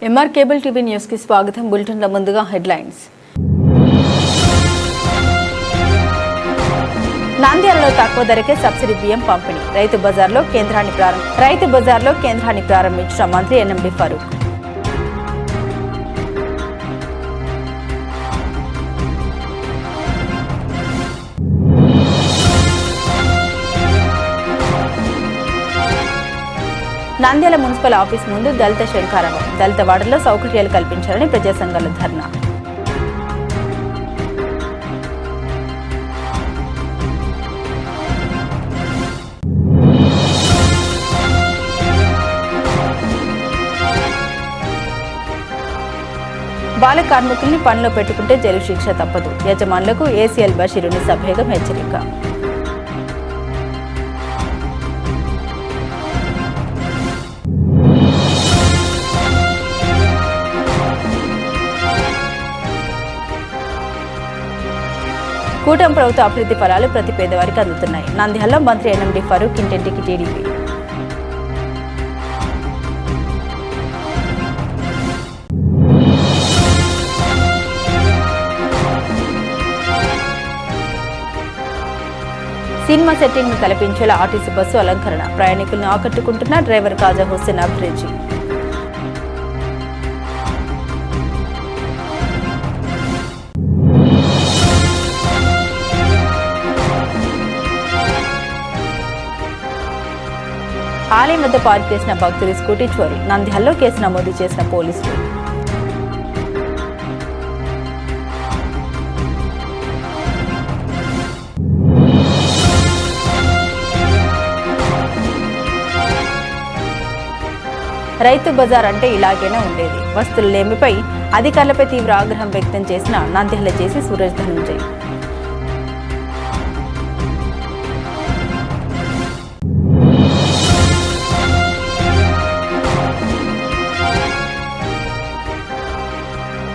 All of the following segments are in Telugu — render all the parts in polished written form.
ఎంఆర్ కేబుల్ టీవీ న్యూస్ కి స్వాగతం. బులెటిన్ లో ముందుగా హెడ్లైన్స్. నంద్యాలలో తక్కువ ధరకే సబ్సిడీ బియ్యం పంపిణీ. రైతు బజార్లో కేంద్రాన్ని ప్రారంభించిన మంత్రి NMD Farooq. Nandyal municipal office ముందు దళిత శంఖారావం. దళిత వార్డుల్లో సౌకర్యాలు కల్పించాలని ప్రజా సంఘాల ధర్నా. బాల కార్మికుల్ని పనిలో పెట్టుకుంటే జైలు శిక్ష తప్పదు. యజమానులకు ఏసీఎల్ బషీరుని సభ్యగం హెచ్చరిక. కూటమి ప్రభుత్వ అభివృద్ధి ఫలాలు ప్రతి పేదవారికి అందుతున్నాయి. నంద్యాలలో మంత్రి ఎన్ఎండి ఫరూక్ ఇంటింటికి టీడీపీ. సినిమా సెట్టింగ్ ను కల్పించేలా ఆర్టీసీ బస్సు అలంకరణ. ప్రయాణికులను ఆకట్టుకుంటున్న డ్రైవర్ కాజా హుస్సేన్ అభిరుచి. ఆలయం వద్ద పార్క్ చేసిన భక్తుడి స్కూటీ చోరీ. నంద్యాలలో కేసు నమోదు చేసిన పోలీసులు. రైతు బజార్ అంటే ఇలాగైనా ఉండేది. వస్తువుల లేమిపై అధికారులపై తీవ్ర ఆగ్రహం వ్యక్తం చేసిన నంద్యాల జేసీ సూరజ్ ధనుంజయ్.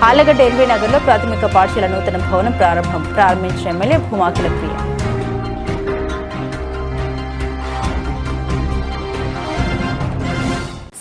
ఆలగడ్డ ఎల్బీ నగర్లో ప్రాథమిక పాఠశాల నూతన భవనం ప్రారంభించిన ఎమ్మెల్యే భూమాకిల ప్రియ.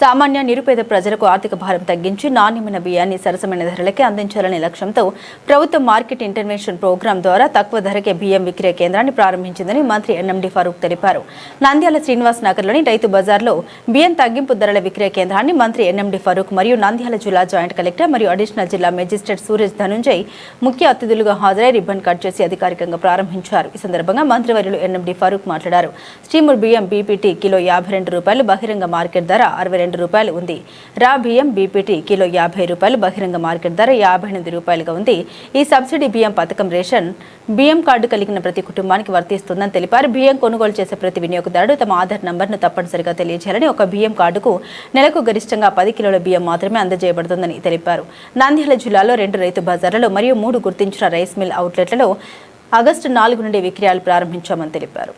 సామాన్య నిరుపేద ప్రజలకు ఆర్థిక భారం తగ్గించి నాణ్యమైన బియ్యాన్ని సరసమైన ధరలకే అందించాలనే లక్ష్యంతో ప్రభుత్వం మార్కెట్ ఇంటర్వెన్షన్ ప్రోగ్రాం ద్వారా తక్కువ ధరకే బియ్యం విక్రయ కేంద్రాన్ని ప్రారంభించిందని మంత్రి ఎన్ఎండి ఫరూక్ తెలిపారు. నంద్యాల శ్రీనివాస్ నగర్లోని రైతు బజార్లో బియ్యం తగ్గింపు ధరల విక్రయ కేంద్రాన్ని మంత్రి ఎన్ఎండి ఫరూక్ మరియు నంద్యాల జిల్లా జాయింట్ కలెక్టర్ మరియు అడిషనల్ జిల్లా మెజిస్ట్రేట్ సూరజ్ ధనుంజయ్ ముఖ్య అతిథులుగా హాజరై రిబ్బన్ కట్ చేసి అధికారికంగా ప్రారంభించారు. ఈ సందర్భంగా మంత్రివర్యులు ఎన్ఎండి ఫరూక్ మాట్లాడారు. స్టీమర్ బియ్యం బీపీటీ కిలో ₹52, బహిరంగ మార్కెట్ ధర ₹62 ఉంది. రా బియ్యం బీపీటీ కిలో ₹50, బహిరంగ మార్కెట్ ధర ₹58గా ఉంది. ఈ సబ్సిడీ బియ్యం పథకం రేషన్ బియ్యం కార్డు కలిగిన ప్రతి కుటుంబానికి వర్తిస్తుందని తెలిపారు. బియ్యం కొనుగోలు చేసే ప్రతి వినియోగదారుడు తమ ఆధార్ నంబర్ను తప్పనిసరిగా తెలియజేయాలని, ఒక బియ్యం కార్డుకు నెలకు గరిష్టంగా 10 కిలోల బియ్యం మాత్రమే అందజేయబడుతుందని తెలిపారు. నంద్యాల జిల్లాలో 2 రైతు బజార్లలో మరియు 3 గుర్తించిన రైస్ మిల్ అవుట్లెట్లలో ఆగస్టు 4 నుండి విక్రయాలు ప్రారంభించామని తెలిపారు.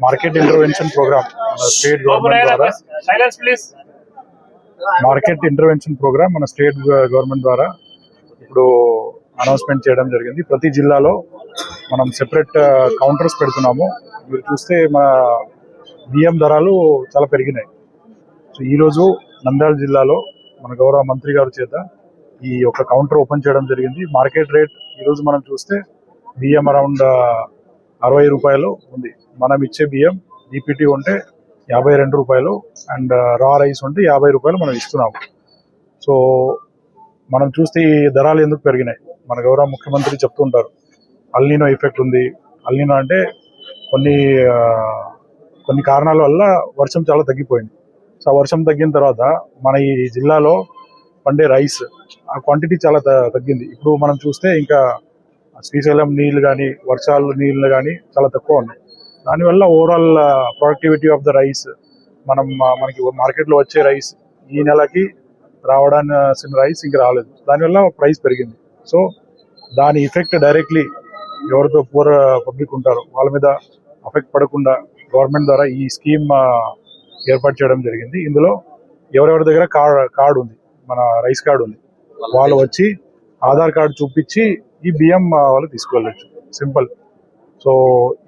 Market intervention program state government ద్వారా మన స్టేట్ గవర్నమెంట్ ద్వారా ఇప్పుడు అనౌన్స్మెంట్ చేయడం జరిగింది. ప్రతి జిల్లాలో మనం సెపరేట్ కౌంటర్స్ పెడుతున్నాము. మీరు చూస్తే మన బియ్యం ధరలు చాలా పెరిగినాయి. సో ఈరోజు నంద్యాల జిల్లాలో మన గౌరవ మంత్రి గారి చేత ఈ ఒక కౌంటర్ ఓపెన్ చేయడం జరిగింది. మార్కెట్ రేట్ ఈరోజు మనం చూస్తే బియ్యం అరౌండ్ ₹60 ఉంది. మనం ఇచ్చే బియ్యం బీపీటీ ఉంటే ₹52 అండ్ రా రైస్ ఉంటే ₹50 మనం ఇస్తున్నాము. సో మనం చూస్తే ఈ ధరలు ఎందుకు పెరిగినాయి, మన గౌరవ ముఖ్యమంత్రి చెప్తుంటారు అల్నినో ఎఫెక్ట్ ఉంది. అల్నినో అంటే కొన్ని కారణాల వల్ల వర్షం చాలా తగ్గిపోయింది. సో ఆ వర్షం తగ్గిన తర్వాత మన ఈ జిల్లాలో పండే రైస్ ఆ క్వాంటిటీ చాలా తగ్గింది. ఇప్పుడు మనం చూస్తే ఇంకా శ్రీశైలం నీళ్లు కానీ వర్షాలు నీళ్లు కానీ చాలా తక్కువ ఉన్నాయి. దానివల్ల overall productivity of the rice మనకి మార్కెట్లో వచ్చే రైస్ ఈ నెలకి రావడానికి రైస్ ఇంకా రాలేదు. దానివల్ల ప్రైస్ పెరిగింది. సో దాని ఎఫెక్ట్ డైరెక్ట్లీ ఎవరితో పూర్ పబ్లిక్ ఉంటారో వాళ్ళ మీద ఎఫెక్ట్ పడకుండా గవర్నమెంట్ ద్వారా ఈ స్కీమ్ ఏర్పాటు చేయడం జరిగింది. ఇందులో ఎవరెవరి దగ్గర కార్డు ఉంది, మన రైస్ కార్డు ఉంది, వాళ్ళు వచ్చి ఆధార్ కార్డు చూపించి ఈ బియ్యం వాళ్ళు తీసుకువెళ్ళచ్చు. సింపుల్. సో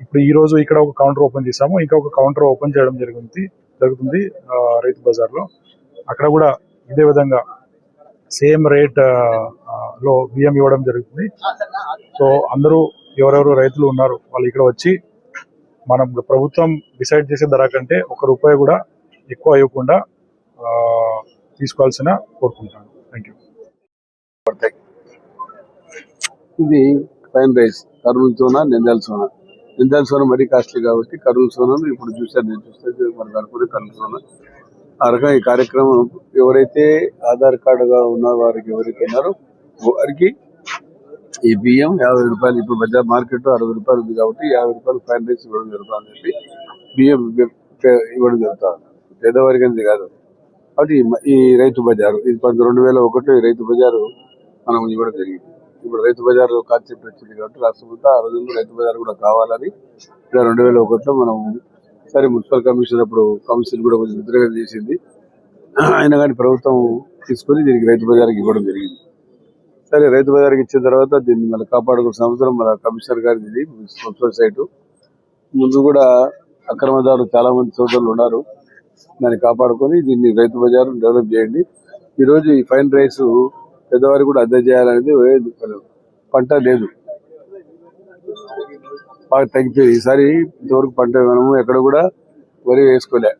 ఇప్పుడు ఈ రోజు ఇక్కడ ఒక కౌంటర్ ఓపెన్ చేసాము, ఇంకా ఒక కౌంటర్ ఓపెన్ చేయడం జరిగింది జరుగుతుంది రైతు బజార్లో. అక్కడ కూడా ఇదే విధంగా సేమ్ రేట్ లో బియ్యం ఇవ్వడం జరుగుతుంది. సో అందరూ ఎవరెవరు రైతులు ఉన్నారు వాళ్ళు ఇక్కడ వచ్చి మనం ప్రభుత్వం డిసైడ్ చేసే ధర కంటే ₹1 కూడా ఎక్కువ ఇవ్వకుండా తీసుకోవాల్సిన కోరుకుంటాను. Thank you. ఇది ఫైన్ రైస్ కర్నూలు సోనా, నంద్యాల సోనా మరీ కాస్ట్లీ కాబట్టి కర్నూలు సోనాను ఇప్పుడు చూశాను. నేను చూస్తే మనకు అనుకునే కర్నూలు సోనా. ఆ రకంగా ఈ కార్యక్రమం ఎవరైతే ఆధార్ కార్డుగా ఉన్న వారికి ఎవరైతే ఉన్నారో వారికి ఈ బియ్యం ₹50 ఇప్పుడు బజార్ మార్కెట్ ₹60 ఉంది కాబట్టి ₹50 ఫైన్ రైస్ ఇవ్వడం జరుగుతుందని చెప్పి బియ్యం ఇవ్వడం జరుగుతుంది. పేదవారికి అనేది కాదు కాబట్టి ఈ రైతు బజారు ఇది 2001 ఈ రైతు బజారు మనం ఇవ్వడం జరిగింది. ఇప్పుడు రైతు బజార్ కాన్సెప్ట్ వచ్చింది కాబట్టి రాష్ట్రంలో ఆ రోజుల్లో రైతు బజార్ కూడా కావాలని ఇక్కడ 2001లో మనం సరే మున్సిపల్ కమిషన్ అప్పుడు కౌన్సిల్ కూడా కొంచెం వ్యతిరేకం చేసింది. అయినా కానీ ప్రభుత్వం తీసుకొని దీనికి రైతు బజార్కి ఇవ్వడం జరిగింది. సరే రైతు బజార్కి ఇచ్చిన తర్వాత దీన్ని మళ్ళీ కాపాడుకున్న సంవత్సరం మన కమిషనర్ గారిది ఇది మున్సిపల్ సైటు. ముందు కూడా అక్రమదారులు చాలా మంది సోదరులు ఉన్నారు. దాన్ని కాపాడుకొని దీన్ని రైతు బజార్ డెవలప్ చేయండి. ఈరోజు ఈ ఫైన్ రైస్ పెద్దవారికి కూడా అందజేయాలనేది పంట లేదు, బాగా తగ్గిపోయింది. ఈసారి ఇంతవరకు పంట మనము ఎక్కడ కూడా వరి వేసుకునే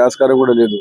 ఆస్కారం కూడా లేదు.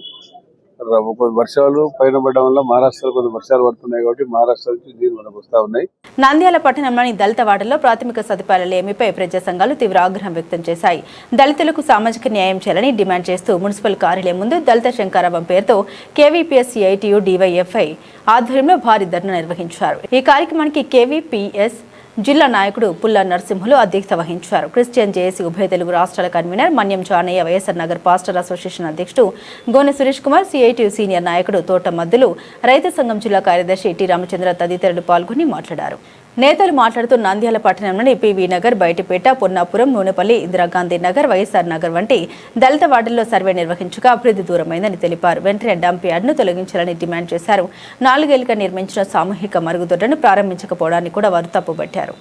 వర్షాలు పైన పడడం వల్ల మహారాష్ట్రలో కొంత వర్షాలు పడుతున్నాయి కాబట్టి మహారాష్ట్ర నుంచి నీరు మనకు వస్తా ఉన్నాయి. నంద్యాల పట్టణంలోని దళిత వాడల్లో ప్రాథమిక సదుపాయాల లేమిపై ప్రజా సంఘాలు తీవ్ర ఆగ్రహం వ్యక్తం చేశాయి. దళితులకు సామాజిక న్యాయం చేయాలని డిమాండ్ చేస్తూ మున్సిపల్ కార్యాలయం ముందు దళిత శంకారావం పేరుతో కేవీపీఎస్ సిఐటియు డివైఎఫ్ఐ ఆధ్వర్యంలో భారీ ధర్నా నిర్వహించారు. ఈ కార్యక్రమానికి కేవీపీఎస్ జిల్లా నాయకుడు పుల్ల నరసింహులు అధ్యక్షత వహించారు. క్రిస్టియన్ జేఏసీ ఉభయ తెలుగు రాష్ట్రాల కన్వీనర్ మన్యం జానయ్య, వైఎస్ఆర్ నగర్ పాస్టర్ అసోసియేషన్ అధ్యక్షుడు గోనె సురేష్ కుమార్, సిఐటియు సీనియర్ నాయకుడు తోట మద్దులు, రైతు సంఘం జిల్లా కార్యదర్శి టి రామచంద్ర తదితరులు పాల్గొని మాట్లాడారు. నేతలు మాట్లాడుతూ నంద్యాల పట్టణంలోని పివి నగర్, బయటిపేట, పొన్నాపురం, నూనెపల్లి, ఇందిరాగాంధీ నగర్, వైఎస్ఆర్ నగర్ వంటి దళిత వార్డుల్లో సర్వే నిర్వహించగా అభివృద్ధి దూరమైందని తెలిపారు. వెంటనే డంప్ యార్డ్ను తొలగించాలని డిమాండ్ చేశారు. 4 ఏళ్లుగా నిర్మించిన సామూహిక మరుగుదొడ్లను ప్రారంభించకపోవడాన్ని కూడా వారు తప్పుపట్టారు.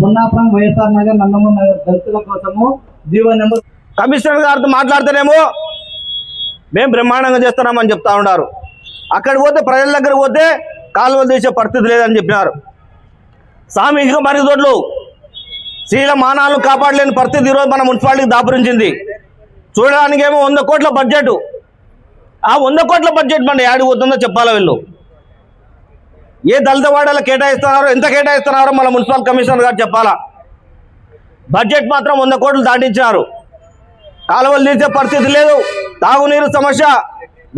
పొన్నాపురం, వైఎస్ఆర్ నగర్, నందమూరి నగర్ దళితుల కోసము జీవో నెంబర్ కమిషనర్ గారితో మాట్లాడితేనేమో మేము బ్రహ్మాండంగా చేస్తున్నామని చెప్తా ఉన్నారు. అక్కడ పోతే ప్రజల దగ్గర పోతే కాలువలు తీసే పరిస్థితి లేదని చెప్పినారు. సామూహిక మరుగుదొడ్లు స్త్రీల మానాలను కాపాడలేని పరిస్థితి ఈరోజు మన మున్సిపాలిటీకి దాపురించింది. చూడడానికేమో 100 కోట్ల బడ్జెట్. ఆ 100 కోట్ల బడ్జెట్ మన యాడికి పోతుందో చెప్పాలా వీళ్ళు. ఏ దళిత వాడలో కేటాయిస్తున్నారో, ఎంత కేటాయిస్తున్నారో మన మున్సిపల్ కమిషనర్ గారు చెప్పాలా. బడ్జెట్ మాత్రం 100 కోట్లు దాటించారు. కాలువలు తీసే పరిస్థితి లేదు. తాగునీరు సమస్య,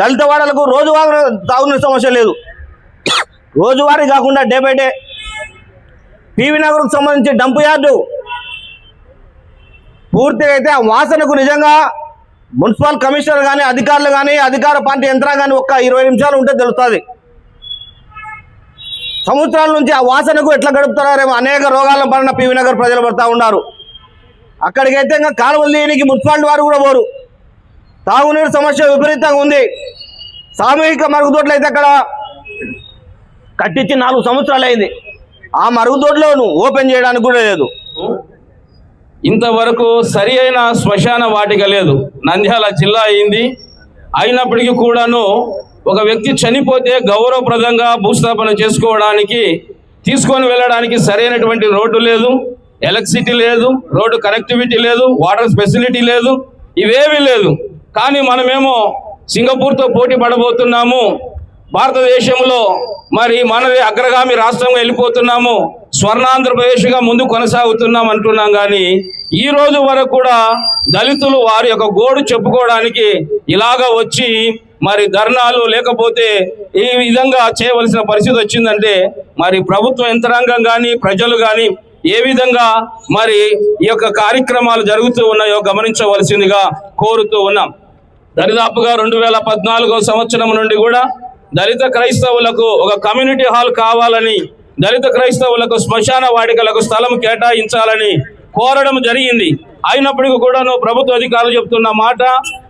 దళిత వాడలకు రోజువారీ తాగునీరు సమస్య లేదు. రోజువారీ కాకుండా డే బై డే పివి నగర్కు సంబంధించి డంప్ యార్డు పూర్తిగా అయితే ఆ వాసనకు నిజంగా మున్సిపల్ కమిషనర్ కానీ అధికారులు కానీ అధికార పార్టీ యంత్రాంగాన్ని ఒక్క 20 నిమిషాలు ఉంటే తెలుస్తుంది. సంవత్సరాల నుంచి ఆ వాసనకు ఎట్లా గడుపుతున్నారేమో అనేక రోగాలను పడిన పివి నగర్ ప్రజలు పడుతూ ఉన్నారు. అక్కడికైతే ఇంకా కాలువలు తీయడానికి మున్సిపాలిటీ వారు కూడా పోరు. తాగునీరు సమస్య విపరీతంగా ఉంది. సామూహిక మరుగుదొడ్లు అయితే అక్కడ కట్టించి 4 సంవత్సరాలు అయింది. ఆ మరుగుదొడ్లను ఓపెన్ చేయడానికి కూడా లేదు. ఇంతవరకు సరి అయిన శ్మశాన వాటిక లేదు. నంద్యాల జిల్లా అయింది. అయినప్పటికీ కూడాను ఒక వ్యక్తి చనిపోతే గౌరవప్రదంగా భూస్థాపన చేసుకోవడానికి తీసుకొని వెళ్ళడానికి సరైనటువంటి రోడ్డు లేదు, ఎలక్ట్రిసిటీ లేదు, రోడ్డు కనెక్టివిటీ లేదు, వాటర్ ఫెసిలిటీ లేదు, ఇవేమీ లేదు. కానీ మనమేమో సింగపూర్తో పోటీ పడబోతున్నాము. భారతదేశంలో మరి మనది అగ్రగామి రాష్ట్రంగా వెళ్ళిపోతున్నాము. స్వర్ణాంధ్రప్రదేశ్గా ముందు కొనసాగుతున్నాం అంటున్నాం. కానీ ఈ రోజు వరకు కూడా దళితులు వారి యొక్క గోడు చెప్పుకోవడానికి ఇలాగ వచ్చి మరి ధర్నాలు లేకపోతే ఈ విధంగా చేయవలసిన పరిస్థితి వచ్చిందంటే మరి ప్రభుత్వ యంత్రాంగం కానీ ప్రజలు కానీ ఏ విధంగా మరి ఈ యొక్క కార్యక్రమాలు జరుగుతూ ఉన్నాయో గమనించవలసిందిగా కోరుతూ ఉన్నాం. దరిదాపుగా 2014 సంవత్సరం నుండి కూడా దళిత క్రైస్తవులకు ఒక కమ్యూనిటీ హాల్ కావాలని, దళిత క్రైస్తవులకు శ్మశాన వాటికలకు స్థలం కేటాయించాలని కోరడం జరిగింది. అయినప్పటికీ కూడా ప్రభుత్వ అధికారులు చెప్తున్న మాట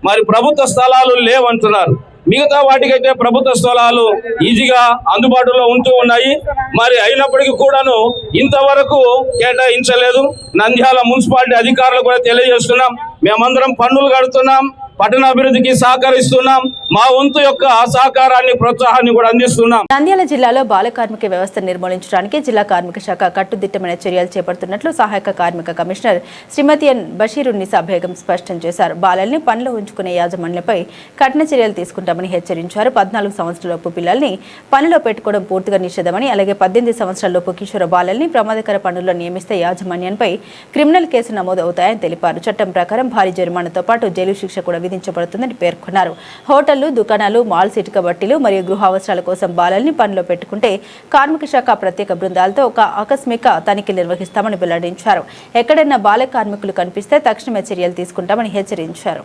మరి ప్రభుత్వ స్థలాలు లేవంటున్నారు. మిగతా వాటికైతే ప్రభుత్వ స్థలాలు ఈజీగా అందుబాటులో ఉంటూ ఉన్నాయి. మరి అయినప్పటికీ కూడాను ఇంతవరకు కేటాయించలేదు. నంద్యాల మున్సిపాలిటీ అధికారులు కూడా తెలియజేస్తున్నాం, మేమందరం పన్నులు కడుతున్నాం, పట్టణాభివృద్ధికి సహకరిస్తున్నాం, మా వంతు యొక్క సహకారాన్ని ప్రోత్సాహాన్ని కూడా అందిస్తున్నాం. నంద్యాల జిల్లాలో బాల కార్మిక వ్యవస్థను నిర్మూలించడానికి జిల్లా కార్మిక శాఖ కట్టుదిట్టమైన చర్యలు చేపడుతున్నట్లు సహాయక కార్మిక కమిషనర్ శ్రీమతి ఎన్ బషీరున్నిసా బేగం స్పష్టం చేశారు. బాలల్ని పనిలో ఉంచుకునే యాజమాన్యంపై కఠిన చర్యలు తీసుకుంటామని హెచ్చరించారు. 14 సంవత్సరాలలోపు పిల్లల్ని పనిలో పెట్టుకోవడం పూర్తిగా నిషేధమని, అలాగే 18 సంవత్సరాలలోపు కిషోర బాలల్ని ప్రమాదకర పనుల్లో నియమిస్తే యాజమాన్యంపై క్రిమినల్ కేసు నమోదు అవుతాయని తెలిపారు. చట్టం ప్రకారం భారీ జరిమానాతో పాటు జైలు శిక్ష కూడా విధించబడుతుందని పేర్కొన్నారు. హోటళ్లు, దుకాణాలు, మాల్స్, ఇటుక బట్టీలు మరియు గృహ అవసరాల కోసం బాలల్ని పనిలో పెట్టుకుంటే కార్మిక శాఖ ప్రత్యేక బృందాలతో ఒక ఆకస్మిక తనిఖీలు నిర్వహిస్తామని వెల్లడించారు. ఎక్కడైనా బాల కార్మికులు కనిపిస్తే తక్షణమే చర్యలు తీసుకుంటామని హెచ్చరించారు.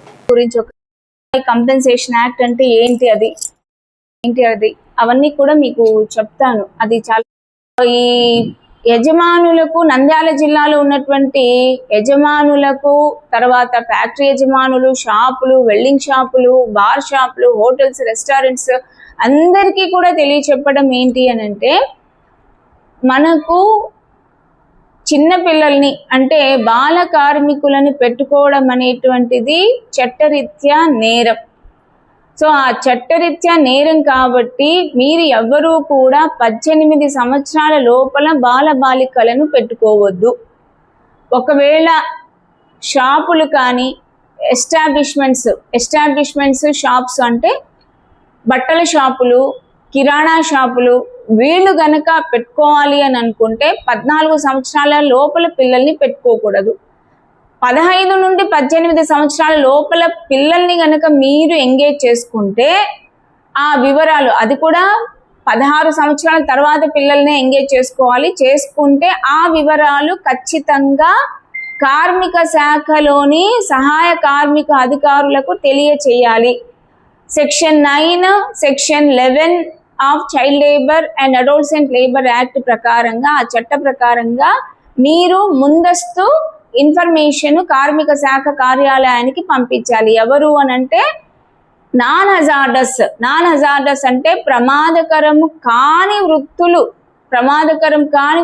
కంపెన్సేషన్ యాక్ట్ అంటే ఏంటి అది అవన్నీ కూడా మీకు చెప్తాను. అది చాలా ఈ యజమానులకు, నంద్యాల జిల్లాలో ఉన్నటువంటి యజమానులకు, తర్వాత ఫ్యాక్టరీ యజమానులు, షాపులు, వెల్డింగ్ షాపులు, బార్ షాపులు, హోటల్స్, రెస్టారెంట్స్ అందరికీ కూడా తెలియచెప్పడం ఏంటి అని అంటే, మనకు చిన్న పిల్లల్ని అంటే బాల కార్మికులను పెట్టుకోవడం అనేటువంటిది చట్టరీత్యా నేరం. సో ఆ చట్టరీత్యా నేరం కాబట్టి మీరు ఎవ్వరూ కూడా 18 సంవత్సరాల లోపల బాల బాలికలను పెట్టుకోవద్దు. ఒకవేళ షాపులు కానీ ఎస్టాబ్లిష్మెంట్స్ షాప్స్ అంటే బట్టల షాపులు, కిరాణా షాపులు, వీళ్ళు గనక పెట్టుకోవాలి అని అనుకుంటే 14 సంవత్సరాల లోపల పిల్లల్ని పెట్టుకోకూడదు. 15 నుండి 18 సంవత్సరాల లోపల పిల్లల్ని గనక మీరు ఎంగేజ్ చేసుకుంటే ఆ వివరాలు, అది కూడా 16 సంవత్సరాల తర్వాత పిల్లల్ని ఎంగేజ్ చేసుకుంటే ఆ వివరాలు ఖచ్చితంగా కార్మిక శాఖలోని సహాయ కార్మిక అధికారులకు తెలియచేయాలి. Section 9, section 11 of child labour and adolescent labour act ప్రకారంగా, ఆ చట్ట ప్రకారంగా మీరు ముందస్తు ఇన్ఫర్మేషన్ కార్మిక శాఖ కార్యాలయానికి పంపించాలి. ఎవరు అనంటే నాన్ హజార్డస్ అంటే ప్రమాదకరం కాని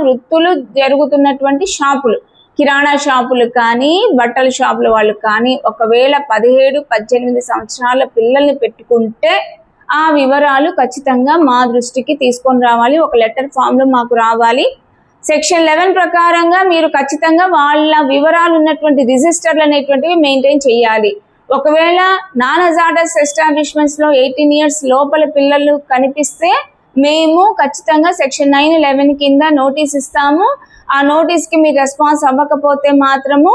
వృత్తులు జరుగుతున్నటువంటి షాపులు, కిరాణా షాపులు కానీ, బట్టల షాపుల వాళ్ళు కానీ ఒకవేళ 17-18 సంవత్సరాల పిల్లల్ని పెట్టుకుంటే ఆ వివరాలు ఖచ్చితంగా మా దృష్టికి తీసుకొని రావాలి. ఒక లెటర్ ఫామ్లో మాకు రావాలి. సెక్షన్ 11 ప్రకారంగా మీరు ఖచ్చితంగా వాళ్ళ వివరాలు ఉన్నటువంటి రిజిస్టర్లు అనేటువంటివి మెయింటైన్ చేయాలి. ఒకవేళ నాన్ హజార్డస్ ఎస్టాబ్లిష్మెంట్స్ లో 18 years లోపల పిల్లలు కనిపిస్తే మేము ఖచ్చితంగా సెక్షన్ 9-11 కింద నోటీస్ ఇస్తాము. ఆ నోటీస్కి మీరు రెస్పాన్స్ అవ్వకపోతే మాత్రము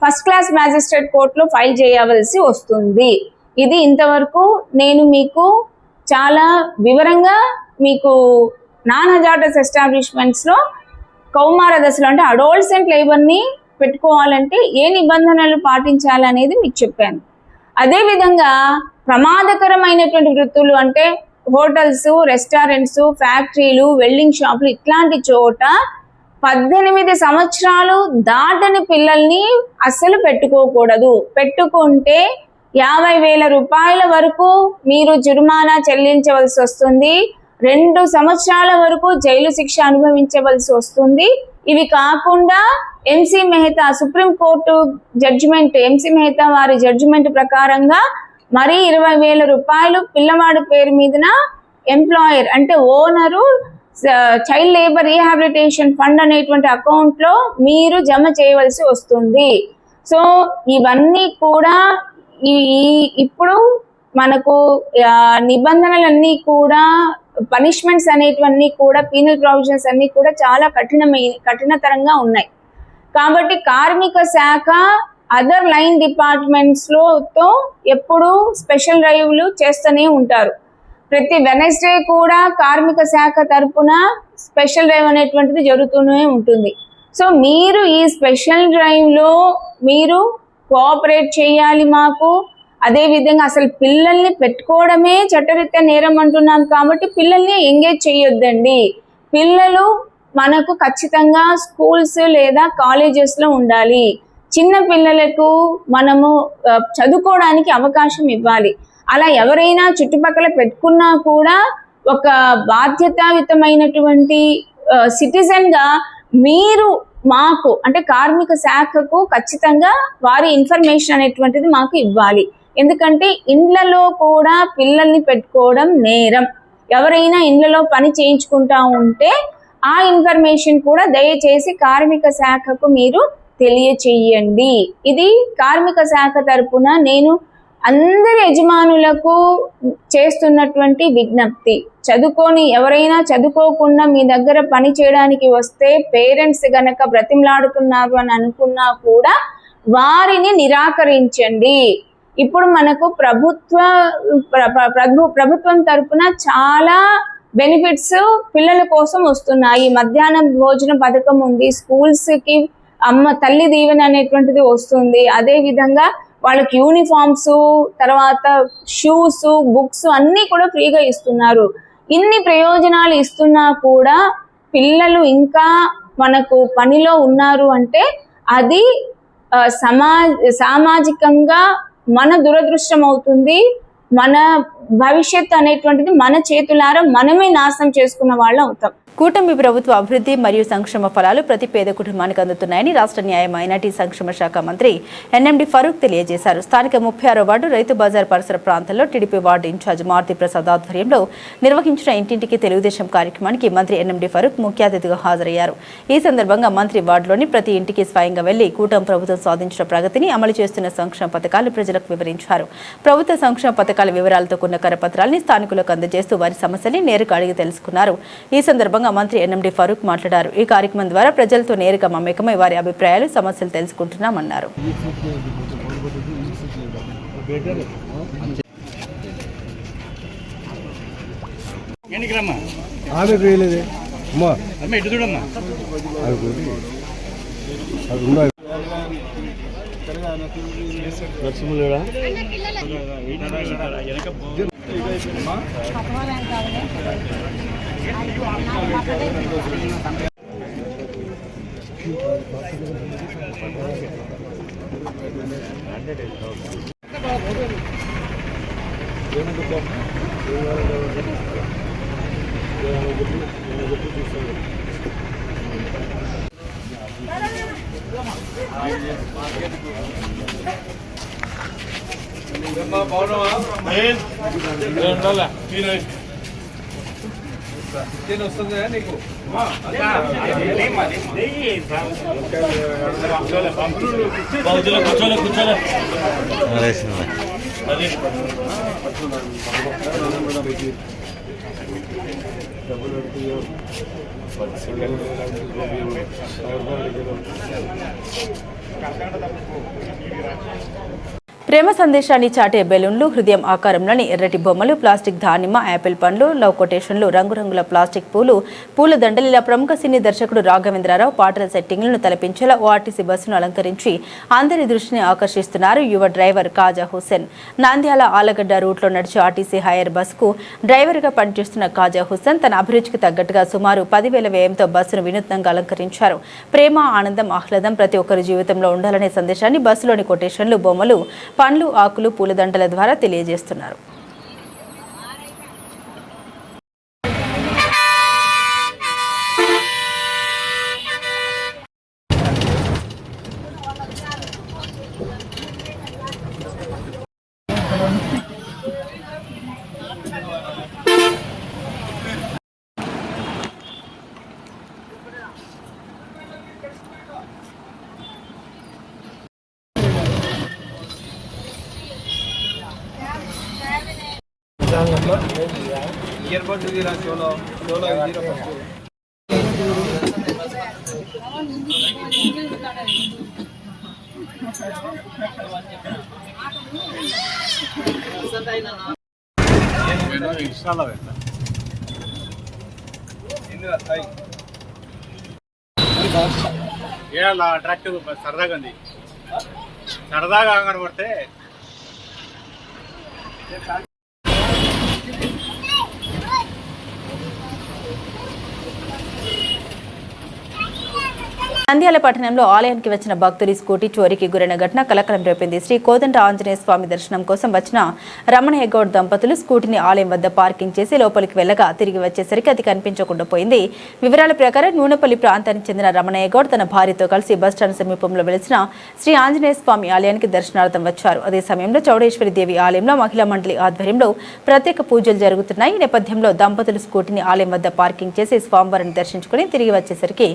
ఫస్ట్ క్లాస్ మ్యాజిస్ట్రేట్ కోర్టులో ఫైల్ చేయవలసి వస్తుంది. ఇది ఇంతవరకు నేను మీకు చాలా వివరంగా మీకు నాన్ హజార్డస్ ఎస్టాబ్లిష్మెంట్స్లో కౌమార దశలో అంటే అడోల్సెంట్ లేబర్ని పెట్టుకోవాలంటే ఏ నిబంధనలు పాటించాలనేది మీకు చెప్పాను. అదేవిధంగా ప్రమాదకరమైనటువంటి వృత్తులు అంటే హోటల్స్, రెస్టారెంట్స్, ఫ్యాక్టరీలు, వెల్డింగ్ షాపులు ఇట్లాంటి చోట 18 సంవత్సరాలు దాటని పిల్లల్ని అస్సలు పెట్టుకోకూడదు. పెట్టుకుంటే 50,000 రూపాయల వరకు మీరు జుర్మానా చెల్లించవలసి వస్తుంది. 2 సంవత్సరాల వరకు జైలు శిక్ష అనుభవించవలసి వస్తుంది. ఇవి కాకుండా MC Mehta supreme court judgment, MC Mehta వారి జడ్జిమెంట్ ప్రకారంగా మరి 20,000 రూపాయలు పిల్లవాడి పేరు మీదన ఎంప్లాయర్ అంటే owner child labour rehabilitation fund అనేటువంటి అకౌంట్లో మీరు జమ చేయవలసి వస్తుంది. సో ఇవన్నీ కూడా ఇప్పుడు మనకు నిబంధనలన్నీ కూడా, పనిష్మెంట్స్ అనేటివన్నీ కూడా, పీనల్ ప్రొవిజన్స్ అన్నీ కూడా చాలా కఠినతరంగా ఉన్నాయి. కాబట్టి కార్మిక శాఖ అదర్ లైన్ డిపార్ట్మెంట్స్తో ఎప్పుడు స్పెషల్ డ్రైవ్లు చేస్తూనే ఉంటారు. ప్రతి వెనస్డే కూడా కార్మిక శాఖ తరపున స్పెషల్ డ్రైవ్ అనేటువంటిది జరుగుతూనే ఉంటుంది. సో మీరు ఈ స్పెషల్ డ్రైవ్లో మీరు కోఆపరేట్ చేయాలి మాకు. అదేవిధంగా అసలు పిల్లల్ని పెట్టుకోవడమే చట్టరీత్యా నేరం అంటున్నాం కాబట్టి పిల్లల్ని ఎంగేజ్ చేయొద్దండి. పిల్లలు మనకు ఖచ్చితంగా స్కూల్స్ లేదా కాలేజెస్లో ఉండాలి. చిన్న పిల్లలకు మనము చదువుకోవడానికి అవకాశం ఇవ్వాలి. అలా ఎవరైనా చుట్టుపక్కల పెట్టుకున్నా కూడా ఒక బాధ్యతాయుతమైనటువంటి సిటిజన్ గా మీరు మాకు అంటే కార్మిక శాఖకు ఖచ్చితంగా వారి ఇన్ఫర్మేషన్ అనేటువంటిది మాకు ఇవ్వాలి. ఎందుకంటే ఇండ్లలో కూడా పిల్లల్ని పెట్టుకోవడం నేరం. ఎవరైనా ఇండ్లలో పని చేయించుకుంటా ఉంటే ఆ ఇన్ఫర్మేషన్ కూడా దయచేసి కార్మిక శాఖకు మీరు తెలియచేయండి. ఇది కార్మిక శాఖ తరపున నేను అందరి యజమానులకు చేస్తున్నటువంటి విజ్ఞప్తి. ఎవరైనా చదువుకోకుండా మీ దగ్గర పని చేయడానికి వస్తే పేరెంట్స్ గనక బ్రతిమలాడుతున్నారు అని అనుకున్నా కూడా వారిని నిరాకరించండి. ఇప్పుడు మనకు ప్రభుత్వం తరపున చాలా బెనిఫిట్స్ పిల్లల కోసం వస్తున్నాయి. మధ్యాహ్నం భోజన పథకం ఉంది, స్కూల్స్ కి తల్లి దీవెన అనేటువంటిది వస్తుంది. అదే విధంగా వాళ్ళకి యూనిఫామ్స్, తర్వాత షూస్, బుక్స్ అన్నీ కూడా ఫ్రీగా ఇస్తున్నారు. ఇన్ని ప్రయోజనాలు ఇస్తున్నా కూడా పిల్లలు ఇంకా మనకు పనిలో ఉన్నారు అంటే అది సామాజికంగా మన దురదృష్టం అవుతుంది. మన భవిష్యత్తు అనేటువంటిది మన చేతులారా మనమే నాశనం చేసుకున్న వాళ్ళు అవుతాం. కూటమి ప్రభుత్వ అభివృద్ధి మరియు సంక్షేమ ఫలాలు ప్రతి పేద కుటుంబానికి అందుతున్నాయని రాష్ట్ర న్యాయ మైనార్టీ సంక్షేమ శాఖ మంత్రి ఎన్ఎండి ఫరూక్ తెలియజేశారు. స్థానిక 36వ వార్డు రైతు బజార్ పరిసర ప్రాంతాల్లో TDP ward incharge Maruthi Prasad ఆధ్వర్యంలో నిర్వహించిన ఇంటింటికి తెలుగుదేశం కార్యక్రమానికి మంత్రి ఎన్ఎండి ఫరూక్ ముఖ్య అతిథిగా హాజరయ్యారు. ఈ సందర్భంగా మంత్రి వార్డులోని ప్రతి ఇంటికి స్వయంగా వెళ్లి కూటమి ప్రభుత్వం సాధించిన ప్రగతిని, అమలు చేస్తున్న సంక్షేమ పథకాలు ప్రజలకు వివరించారు. ప్రభుత్వ సంక్షేమ పథకాల వివరాలతో కూడిన కరపత్రాల్ని స్థానికులకు అందజేస్తూ వారి సమస్యల్ని నేరుగా అడిగి తెలుసుకున్నారు. ఈ సందర్భంగా మంత్రి ఎన్ఎండి ఫరూక్ మాట్లాడారు. ఈ కార్యక్రమం ద్వారా ప్రజలతో నేరుగా మమేకమై వారి అభిప్రాయాలు, సమస్యలు తెలుసుకుంటున్నామన్నారు. ప్రేమ సందేశాన్ని చాటే బెలూన్లు, హృదయం ఆకారంలోని ఎర్రటి బొమ్మలు, ప్లాస్టిక్ దానిమ్మ, యాపిల్ పండ్లు, లవ్ కొటేషన్లు, రంగురంగుల ప్లాస్టిక్ పూల దండలు, ఇలా ప్రముఖ సినీ దర్శకుడు రాఘవేంద్రరావు పాటల సెట్టింగ్లను తలపించేలా ఓఆర్టీసీ బస్సును అలంకరించి అందరి దృష్టిని ఆకర్షిస్తున్నారు యువ డ్రైవర్ కాజా హుస్సేన్. నంద్యాల ఆలగడ్డ రూట్లో నడిచే ఆర్టీసీ హైర్ బస్సుకు డ్రైవర్గా పనిచేస్తున్న కాజా హుస్సేన్ తన అభిరుచికి తగ్గట్టుగా సుమారు 10,000 వ్యయంతో బస్సును వినూత్నంగా అలంకరించారు. ప్రేమ, ఆనందం, ఆహ్లాదం ప్రతి ఒక్కరి జీవితంలో ఉండాలనే సందేశాన్ని బస్సులోని కొటేషన్లు, బొమ్మలు, పండ్లు, ఆకులు, పూలదండల ద్వారా తెలియజేస్తున్నారు. అట్రాక్టివ్ సరదాగా ఉంది. సరదాగా కనబడితే నంద్యాల పట్టణంలో ఆలయానికి వచ్చిన భక్తుడి స్కూటీ చోరీకి గురైన ఘటన కలకలం రేపింది. శ్రీ కోదండ ఆంజనేయ స్వామి దర్శనం కోసం వచ్చిన రమణయ్య గౌడ్ దంపతులు స్కూటీని ఆలయం వద్ద పార్కింగ్ చేసి లోపలికి వెళ్లగా తిరిగి వచ్చేసరికి అది కనిపించకుండా పోయింది. వివరాల ప్రకారం నూనెపల్లి ప్రాంతానికి చెందిన రమణయ్య గౌడ్ తన భార్యతో కలిసి బస్టాండ్ సమీపంలో వెలిసిన శ్రీ ఆంజనేయ స్వామి ఆలయానికి దర్శనార్థం వచ్చారు. అదే సమయంలో చౌడేశ్వరి దేవి ఆలయంలో మహిళా మండలి ఆధ్వర్యంలో ప్రత్యేక పూజలు జరుగుతున్నాయి. ఈ నేపథ్యంలో దంపతులు స్కూటీని ఆలయం వద్ద పార్కింగ్ చేసి స్వామివారిని దర్శించుకుని తిరిగి వచ్చేసరికి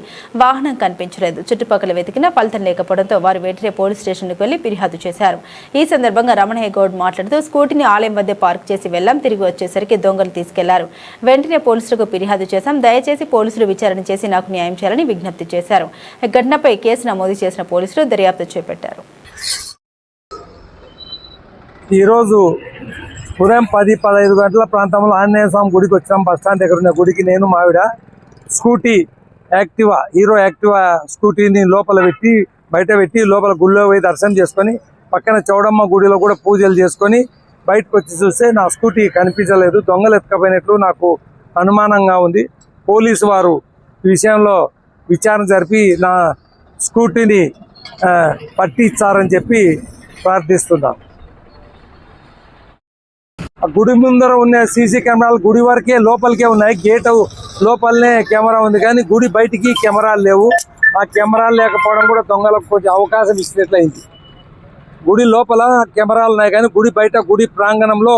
వాహనం కనిపించలేదు. చుట్టుపక్కల వెతికినా ఫలితం లేకపోవడంతో వారు వెంటనే పోలీస్ స్టేషన్కు వెళ్లి ఫిర్యాదు చేశారు. ఈ సందర్భంగా రమణయ్య గౌడ్ మాట్లాడుతూ స్కూటీని ఆలయం వద్ద పార్క్ చేసి వెళ్లాం, తిరిగి వచ్చేసరికి దొంగలు తీసుకెళ్లారు. వెంటనే పోలీసులకు ఫిర్యాదు చేశాం. దయచేసి పోలీసులు విచారణ చేసి నాకు న్యాయం చేయాలని విజ్ఞప్తి చేశారు. ఈ ఘటనపై కేసు నమోదు చేసిన పోలీసులు దర్యాప్తు చేపట్టారు. ఈరోజు ఉదయం 10-15 గంటల ప్రాంతంలో ఆంజనేయ స్వామి గుడికి వచ్చాం. బస్టాండ్ దగ్గర ఉన్న గుడికి నేను మావిడ స్కూటీ యాక్టివా హీరో యాక్టివా స్కూటీని బయట పెట్టి లోపల గుళ్ళో పోయి దర్శనం చేసుకొని పక్కన చౌడమ్మ గుడిలో కూడా పూజలు చేసుకొని బయటకు వచ్చి చూస్తే నా స్కూటీ కనిపించలేదు. దొంగలు ఎత్తుకపోయినట్లు నాకు అనుమానంగా ఉంది. పోలీసు వారు ఈ విషయంలో విచారణ జరిపి నా స్కూటీని పట్టి ఇచ్చారని చెప్పి ప్రార్థిస్తున్నాం. గుడి ముందర ఉన్న సీసీ కెమెరాలు గుడి వరకే లోపలికే ఉన్నాయి. గేట్ లోపలనే కెమెరా ఉంది కానీ గుడి బయటికి కెమెరాలు లేవు. ఆ కెమెరాలు లేకపోవడం కూడా దొంగలకు కొంచెం అవకాశం ఇచ్చినట్లయింది. గుడి లోపల కెమెరాలు ఉన్నాయి కానీ గుడి ప్రాంగణంలో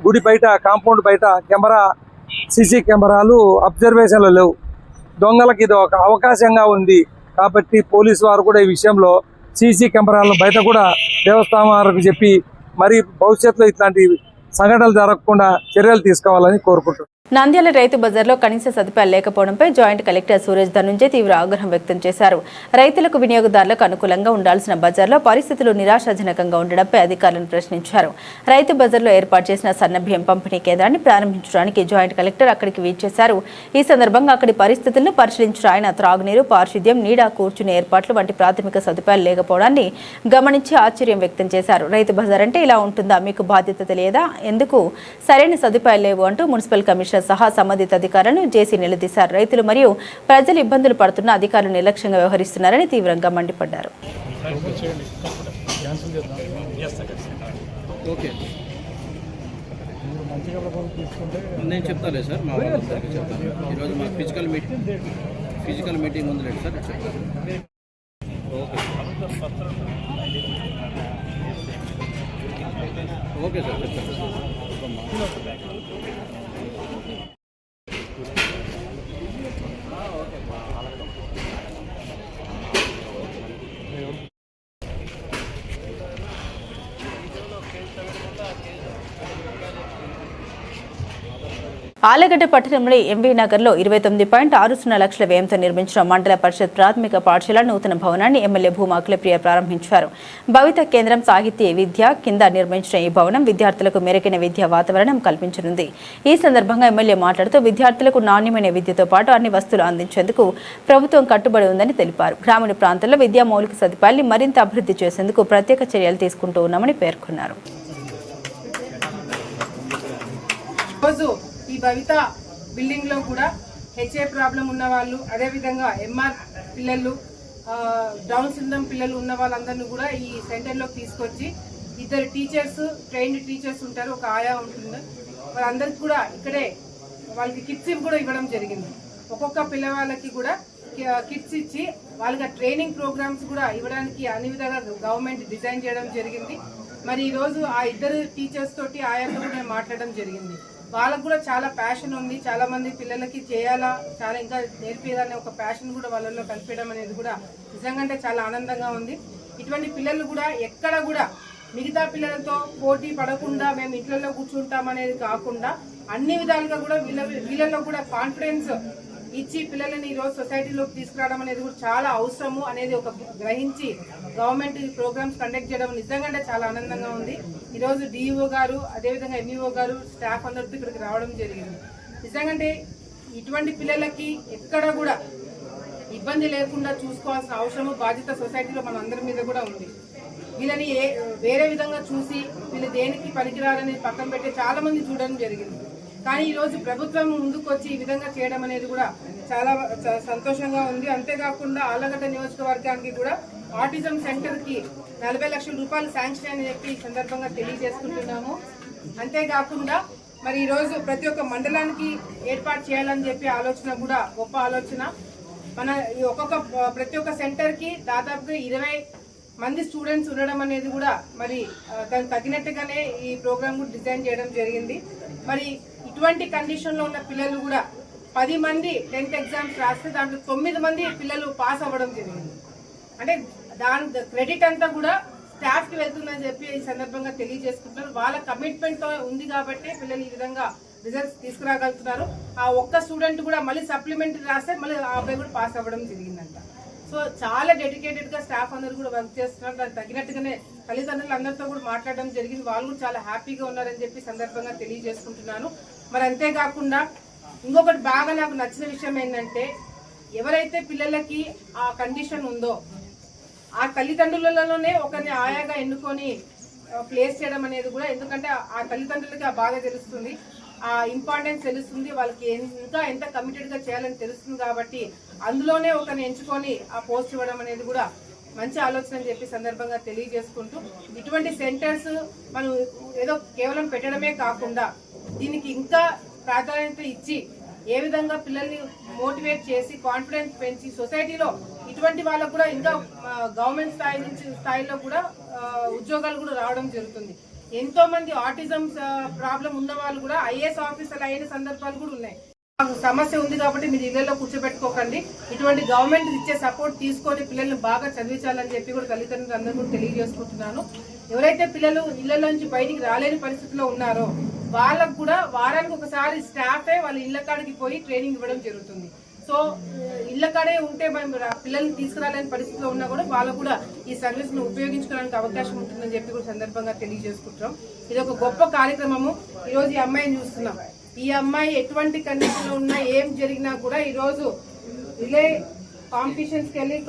గుడి బయట కాంపౌండ్ బయట సీసీ కెమెరాలు అబ్జర్వేషన్లో లేవు. దొంగలకు ఇది ఒక అవకాశంగా ఉంది కాబట్టి పోలీసు వారు కూడా ఈ విషయంలో సీసీ కెమెరాలను బయట కూడా దేవస్థానం వారికి చెప్పి మరి భవిష్యత్తులో ఇట్లాంటి సంఘటనలు జరగకుండా చర్యలు తీసుకోవాలని కోరుకుంటున్నాను. నంద్యాల రైతు బజార్లో కనీస సదుపాయాలు లేకపోవడంపై జాయింట్ కలెక్టర్ సూరజ్ ధనుంజయ్ తీవ్ర ఆగ్రహం వ్యక్తం చేశారు. రైతులకు వినియోగదారులకు అనుకూలంగా ఉండాల్సిన బజార్లో పరిస్థితులు నిరాశాజనకంగా ఉండడంపై అధికారులను ప్రశ్నించారు. రైతు బజార్లో ఏర్పాటు చేసిన సన్నబియ్యం పంపిణీ కేంద్రాన్ని ప్రారంభించడానికి జాయింట్ కలెక్టర్ అక్కడికి వీచేశారు. ఈ సందర్భంగా అక్కడి పరిస్థితులను పరిశీలించిన ఆయన త్రాగునీరు, పారిశుద్ధ్యం, నీడ, కూర్చునే ఏర్పాట్లు వంటి ప్రాథమిక సదుపాయాలు లేకపోవడాన్ని గమనించి ఆశ్చర్యం వ్యక్తం చేశారు. రైతు బజార్ అంటే ఇలా ఉంటుందా, మీకు బాధ్యత తెలియదా, ఎందుకు సరైన సదుపాయాలు లేవు అంటూ మున్సిపల్ కమిషనర్ సహా సంబంధిత అధికారులను జేసీ నిలదీశారు. రైతులు మరియు ప్రజలు ఇబ్బందులు పడుతున్న అధికారులు నిర్లక్ష్యంగా వ్యవహరిస్తున్నారని తీవ్రంగా మండిపడ్డారు. నేను చెప్తాలే సార్, మా వాళ్ళందరికీ చెప్తాను. ఈరోజు మా ఫిజికల్ మీటింగ్ ఉంది లేదు సార్, చెప్తాను. ఓకే సార్, చెప్తాను. ఆలగడ్డ పట్టణంలో ఎంవీ నగర్లో 29.60 లక్షల వ్యయంతో నిర్మించిన మండల పరిషత్ ప్రాథమిక పాఠశాల నూతన భవనాన్ని ఎమ్మెల్యే భూమా అఖిలప్రియ ప్రారంభించారు. భవిత కేంద్రం సాహిత్య విద్య కింద నిర్మించిన ఈ భవనం విద్యార్థులకు మెరుగైన విద్యా వాతావరణం కల్పించనుంది. ఈ సందర్భంగా ఎమ్మెల్యే మాట్లాడుతూ విద్యార్థులకు నాణ్యమైన విద్యతో పాటు అన్ని వస్తువులు అందించేందుకు ప్రభుత్వం కట్టుబడి ఉందని తెలిపారు. గ్రామీణ ప్రాంతాల్లో విద్యా మౌలిక సదుపాయాన్ని మరింత అభివృద్ధి చేసేందుకు ప్రత్యేక చర్యలు తీసుకుంటూ ఉన్నామని పేర్కొన్నారు. ఈ భవిత బిల్డింగ్ లో కూడా హెచ్ఏ ప్రాబ్లం ఉన్న వాళ్ళు, అదేవిధంగా ఎంఆర్ పిల్లలు, డౌన్ సిండ్రోమ్ పిల్లలు ఉన్న వాళ్ళందరినీ కూడా ఈ సెంటర్లోకి తీసుకొచ్చి 2 టీచర్స్, ట్రైన్డ్ టీచర్స్ ఉంటారు, ఒక ఆయా ఉంటుంది. వాళ్ళందరికీ కూడా ఇక్కడే వాళ్ళకి కిట్స్ కూడా ఇవ్వడం జరిగింది. ఒక్కొక్క పిల్లవాళ్ళకి కూడా కిట్స్ ఇచ్చి వాళ్ళకి ట్రైనింగ్ ప్రోగ్రామ్స్ కూడా ఇవ్వడానికి అన్ని విధాలుగా గవర్నమెంట్ డిజైన్ చేయడం జరిగింది. మరి ఈరోజు ఆ 2 టీచర్స్ తోటి ఆయాతో కూడా మాట్లాడడం జరిగింది. వాళ్ళకు కూడా చాలా ప్యాషన్ ఉంది. చాలా మంది పిల్లలకి చేయాలా, చాలా ఇంకా నేర్పియాలనే ఒక ప్యాషన్ కూడా వాళ్ళలో కల్పించడం అనేది కూడా నిజంగా చాలా ఆనందంగా ఉంది. ఇటువంటి పిల్లలు కూడా ఎక్కడ కూడా మిగతా పిల్లలతో పోటీ పడకుండా మేము ఇంట్లో కూర్చుంటాం అనేది కాకుండా అన్ని విధాలుగా కూడా వీళ్ళలో కూడా కాన్ఫిడెన్స్ ఇచ్చి పిల్లలని ఈరోజు సొసైటీలోకి తీసుకురావడం అనేది కూడా చాలా అవసరము అనేది ఒక గ్రహించి గవర్నమెంట్ ప్రోగ్రామ్స్ కండక్ట్ చేయడం నిజంగా చాలా ఆనందంగా ఉంది. ఈరోజు డిఈఓ గారు, అదేవిధంగా ఎంఈఓ గారు, స్టాఫ్ అందరితో ఇక్కడికి రావడం జరిగింది. నిజంగా ఇటువంటి పిల్లలకి ఎక్కడ కూడా ఇబ్బంది లేకుండా చూసుకోవాల్సిన అవసరము, బాధ్యత సొసైటీలో మన అందరి మీద కూడా ఉంది. వీళ్ళని వేరే విధంగా చూసి వీళ్ళు దేనికి పనికిరాలని పక్కన పెట్టి చాలా మంది చూడడం జరిగింది. కానీ ఈరోజు ప్రభుత్వం ముందుకు వచ్చి ఈ విధంగా చేయడం అనేది కూడా చాలా సంతోషంగా ఉంది. అంతేకాకుండా ఆళ్లగడ్డ నియోజకవర్గానికి కూడా ఆటిజం సెంటర్కి 40 లక్షల రూపాయలు శాంక్షన్ అని చెప్పి ఈ సందర్భంగా తెలియజేసుకుంటున్నాము. అంతేకాకుండా మరి ఈరోజు ప్రతి ఒక్క మండలానికి ఏర్పాటు చేయాలని చెప్పి ఆలోచన కూడా గొప్ప ఆలోచన. మన ఈ ప్రతి ఒక్క సెంటర్కి దాదాపుగా 20 మంది స్టూడెంట్స్ ఉండడం అనేది కూడా మరి దానికి తగినట్టుగానే ఈ ప్రోగ్రామ్ కూడా డిజైన్ చేయడం జరిగింది. మరి ఇటువంటి కండిషన్లో ఉన్న పిల్లలు కూడా 10 మంది 10th ఎగ్జామ్స్ రాస్తే దాంట్లో 9 మంది పిల్లలు పాస్ అవ్వడం జరిగింది. అంటే దాని క్రెడిట్ అంతా కూడా స్టాఫ్కి వెళ్తుందని చెప్పి ఈ సందర్భంగా తెలియజేసుకుంటున్నారు. వాళ్ళ కమిట్మెంట్తో ఉంది కాబట్టి పిల్లలు ఈ విధంగా రిజల్ట్స్ తీసుకురాగలుగుతున్నారు. ఆ ఒక్క స్టూడెంట్ కూడా మళ్ళీ సప్లిమెంటరీ రాస్తే మళ్ళీ ఆ అబ్బాయి కూడా పాస్ అవ్వడం జరిగిందంట. సో చాలా డెడికేటెడ్గా స్టాఫ్ అందరూ కూడా వర్క్ చేస్తున్నారు. దానికి తగినట్టుగానే తల్లిదండ్రులు అందరితో కూడా మాట్లాడడం జరిగింది. వాళ్ళు కూడా చాలా హ్యాపీగా ఉన్నారని చెప్పి సందర్భంగా తెలియజేసుకుంటున్నాను. మరి అంతేకాకుండా ఇంకొకటి బాగా నాకు నచ్చిన విషయం ఏంటంటే ఎవరైతే పిల్లలకి ఆ కండిషన్ ఉందో ఆ తల్లిదండ్రులలోనే ఒకరిని ఆయాగా ఎన్నుకొని ప్లేస్ చేయడం అనేది కూడా, ఎందుకంటే ఆ తల్లిదండ్రులకి ఆ బాగా తెలుస్తుంది, ఆ ఇంపార్టెన్స్ తెలుస్తుంది, వాళ్ళకి ఇంకా ఎంత కమిటెడ్గా చేయాలని తెలుస్తుంది. కాబట్టి అందులోనే ఒకరిని ఎంచుకొని ఆ పోస్ట్ ఇవ్వడం అనేది కూడా మంచి ఆలోచన అని చెప్పి సందర్భంగా తెలియజేసుకుంటూ, ఇటువంటి సెంటర్స్ మనం ఏదో కేవలం పెట్టడమే కాకుండా దీనికి ఇంకా ప్రాధాన్యత ఇచ్చి ఏ విధంగా పిల్లల్ని మోటివేట్ చేసి కాన్ఫిడెన్స్ పెంచి సొసైటీలో ఇటువంటి వాళ్ళకు కూడా ఇంకా గవర్నమెంట్ స్థాయిలో కూడా ఉద్యోగాలు కూడా రావడం జరుగుతుంది. ఎంతో మంది ఆటిజం ప్రాబ్లం ఉన్న వాళ్ళు కూడా ఐఏఎస్ ఆఫీసర్లు అయిన సందర్భాలు కూడా ఉన్నాయి. సమస్య ఉంది కాబట్టి మీరు ఇళ్లలో కూర్చోబెట్టుకోకండి, ఇటువంటి గవర్నమెంట్ ఇచ్చే సపోర్ట్ తీసుకొని పిల్లల్ని బాగా చదివించాలని చెప్పి కూడా తల్లిదండ్రులు అందరూ కూడా తెలియజేసుకుంటున్నాను. ఎవరైతే పిల్లలు ఇళ్ల నుంచి బయటికి రాలేని పరిస్థితిలో ఉన్నారో వాళ్ళకు కూడా వారానికి ఒకసారి స్టాఫే వాళ్ళ ఇళ్ల కాడికి పోయి ట్రైనింగ్ ఇవ్వడం జరుగుతుంది. సో ఇళ్ల కాడే ఉంటే మనం పిల్లల్ని తీసుకురాలేని పరిస్థితిలో ఉన్నా కూడా వాళ్ళకు కూడా ఈ సర్వీస్ ను ఉపయోగించుకోవడానికి అవకాశం ఉంటుందని చెప్పి కూడా సందర్భంగా తెలియజేసుకుంటున్నాం. ఇది ఒక గొప్ప కార్యక్రమము. ఈరోజు ఈ అమ్మాయిని చూస్తున్నాం. ఈ అమ్మాయి ఎటువంటి కండిషన్ లో ఉన్నా ఏం జరిగినా కూడా ఈరోజు రిలే కాంపిటీషన్స్కి వెళ్ళి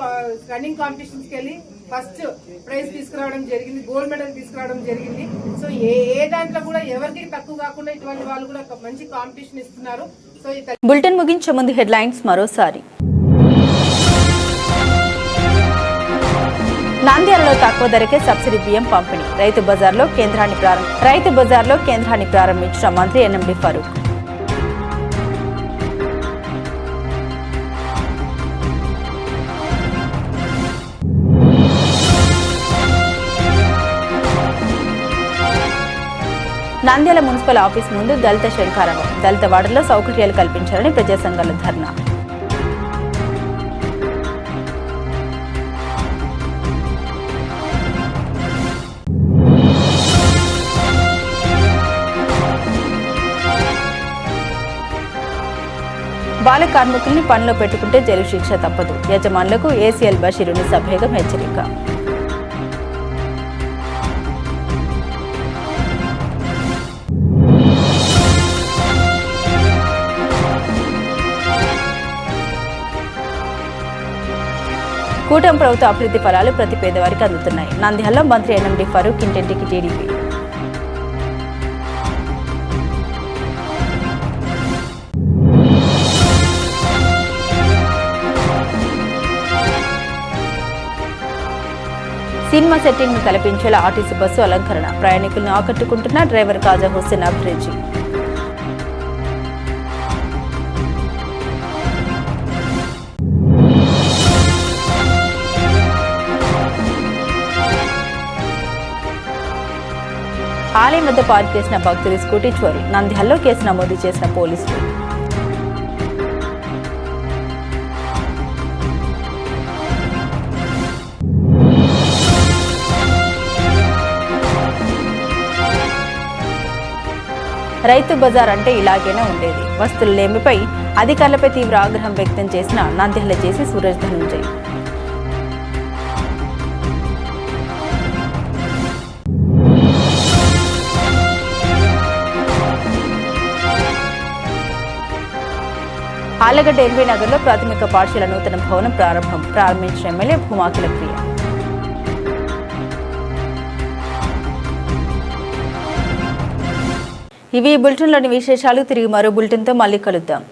రన్నింగ్ కాంపిటీషన్స్కి వెళ్ళి ఫస్ట్ ప్రైజ్ తీసుకురావడం జరిగింది, గోల్డ్ మెడల్ తీసుకురావడం జరిగింది. సో ఏ దాంట్లో కూడా ఎవరికి తక్కువ కాకుండా ఇటువంటి వాళ్ళు కూడా మంచి కాంపిటీషన్ ఇస్తున్నారు. సో బులెటిన్ ముగించే ముందు హెడ్లైన్స్ మరోసారి. నంద్యాలలో తక్కువ ధరకే సబ్సిడీ బియ్యం పంపిణీ, రైతు బజార్లో కేంద్రాన్ని ప్రారంభించిన మంత్రి NMD Farooq. Nandyal municipal office ముందు దళిత శంఖారావం, దళిత వార్డుల్లో సౌకర్యాలు కల్పించాలని ప్రజా సంఘాల ధర్నా. బాల కార్మికుల్ని పనిలో పెట్టుకుంటే జైలు శిక్ష తప్పదు, యజమానులకు ఏసీఎల్ బషీరుని సభ్యగం హెచ్చరిక. కూటమి ప్రభుత్వ అభివృద్ధి ఫలాలు ప్రతి పేదవారికి అందుతున్నాయి, నంద్యాలలో మంత్రి ఎన్ఎండి ఫరూక్ ఇంటింటికి టీడీపీ. సినిమా సెట్టింగ్ ను తలపించేలా ఆర్టీసీ బస్సు అలంకరణ, ప్రయాణికులను ఆకట్టుకుంటున్న డ్రైవర్ కాజా హుస్సేన్ అబ్రేజీ. ఆలయం వద్ద పార్క్ చేసిన భక్తుడి స్కూటీ చోరీ, నంద్యాలలో కేసు నమోదు చేసిన పోలీసులు. రైతు బజార్ అంటే ఇలాగైనా ఉండేది, వస్తువుల లేమిపై అధికారులపై తీవ్ర ఆగ్రహం వ్యక్తం చేసిన నంద్యాల జేసీ సూరజ్ ధనుంజయ్. ఆళ్లగడ్డ ఎల్బీ నగర్లో ప్రాథమిక పాఠశాల నూతన భవనం ప్రారంభించిన ఎమ్మెల్యే భూమాకుల ప్రియ. ఇవి బులెటిన్లోని విశేషాలు. తిరిగి మరో బులెటిన్తో మళ్ళీ కలుద్దాం.